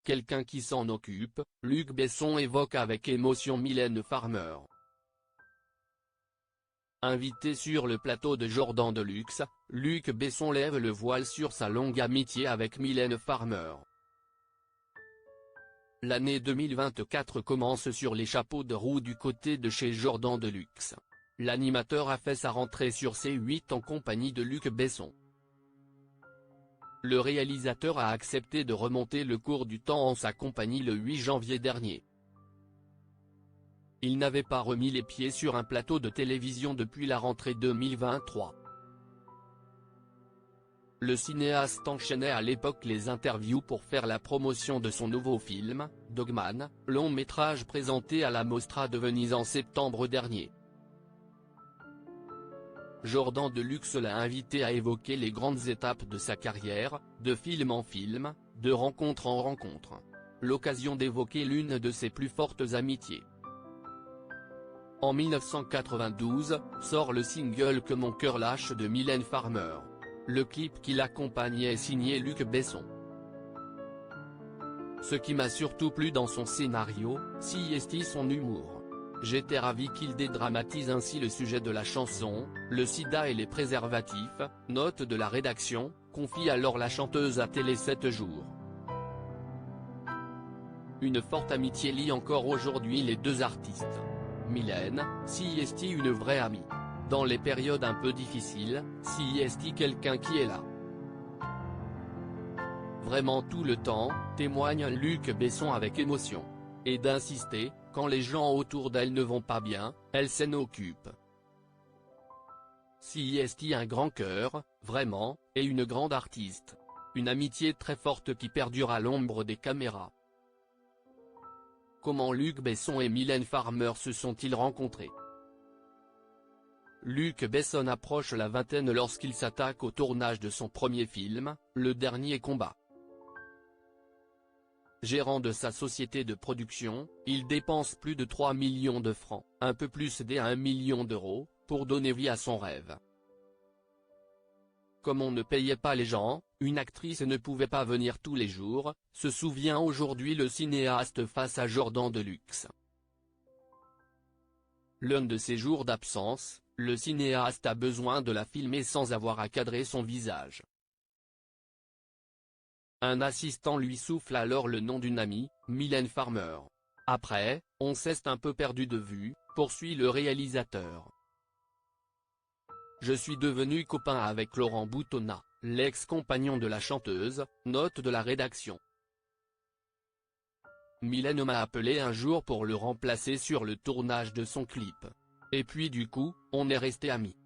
quelqu'un qui s'en occupe, Luc Besson évoque avec émotion Mylène Farmer. Invité sur le plateau de Jordan Deluxe, Luc Besson lève le voile sur sa longue amitié avec Mylène Farmer. L'année 2024 commence sur les chapeaux de roue du côté de chez Jordan Deluxe. L'animateur a fait sa rentrée sur C8 en compagnie de Luc Besson. Le réalisateur a accepté de remonter le cours du temps en sa compagnie le 8 janvier dernier. Il n'avait pas remis les pieds sur un plateau de télévision depuis la rentrée 2023. Le cinéaste enchaînait à l'époque les interviews pour faire la promotion de son nouveau film, Dogman, long métrage présenté à la Mostra de Venise en septembre dernier. Jordan Deluxe l'a invité à évoquer les grandes étapes de sa carrière, de film en film, de rencontre en rencontre. L'occasion d'évoquer l'une de ses plus fortes amitiés. En 1992, sort le single Que mon cœur lâche de Mylène Farmer. Le clip qui l'accompagnait est signé Luc Besson. Ce qui m'a surtout plu dans son scénario, c'est son humour. J'étais ravi qu'il dédramatise ainsi le sujet de la chanson, le sida et les préservatifs, note de la rédaction, confie alors la chanteuse à Télé 7 jours. Une forte amitié lie encore aujourd'hui les deux artistes. Mylène, c'est une vraie amie. Dans les périodes un peu difficiles, c'est quelqu'un qui est là. Vraiment tout le temps, témoigne Luc Besson avec émotion. Et d'insister, quand les gens autour d'elle ne vont pas bien, elle s'en occupe. C'est un grand cœur, vraiment, et une grande artiste. Une amitié très forte qui perdure à l'ombre des caméras. Comment Luc Besson et Mylène Farmer se sont-ils rencontrés? Luc Besson approche la vingtaine lorsqu'il s'attaque au tournage de son premier film, Le Dernier Combat. Gérant de sa société de production, il dépense plus de 3 millions de francs, un peu plus d'1 million d'euros, pour donner vie à son rêve. Comme on ne payait pas les gens, une actrice ne pouvait pas venir tous les jours, se souvient aujourd'hui le cinéaste face à Jordan Deluxe. L'un de ses jours d'absence, le cinéaste a besoin de la filmer sans avoir à cadrer son visage. Un assistant lui souffle alors le nom d'une amie, Mylène Farmer. Après, on s'est un peu perdu de vue, poursuit le réalisateur. Je suis devenu copain avec Laurent Boutonnat, l'ex-compagnon de la chanteuse, note de la rédaction. Mylène m'a appelé un jour pour le remplacer sur le tournage de son clip. Et puis du coup, on est resté amis.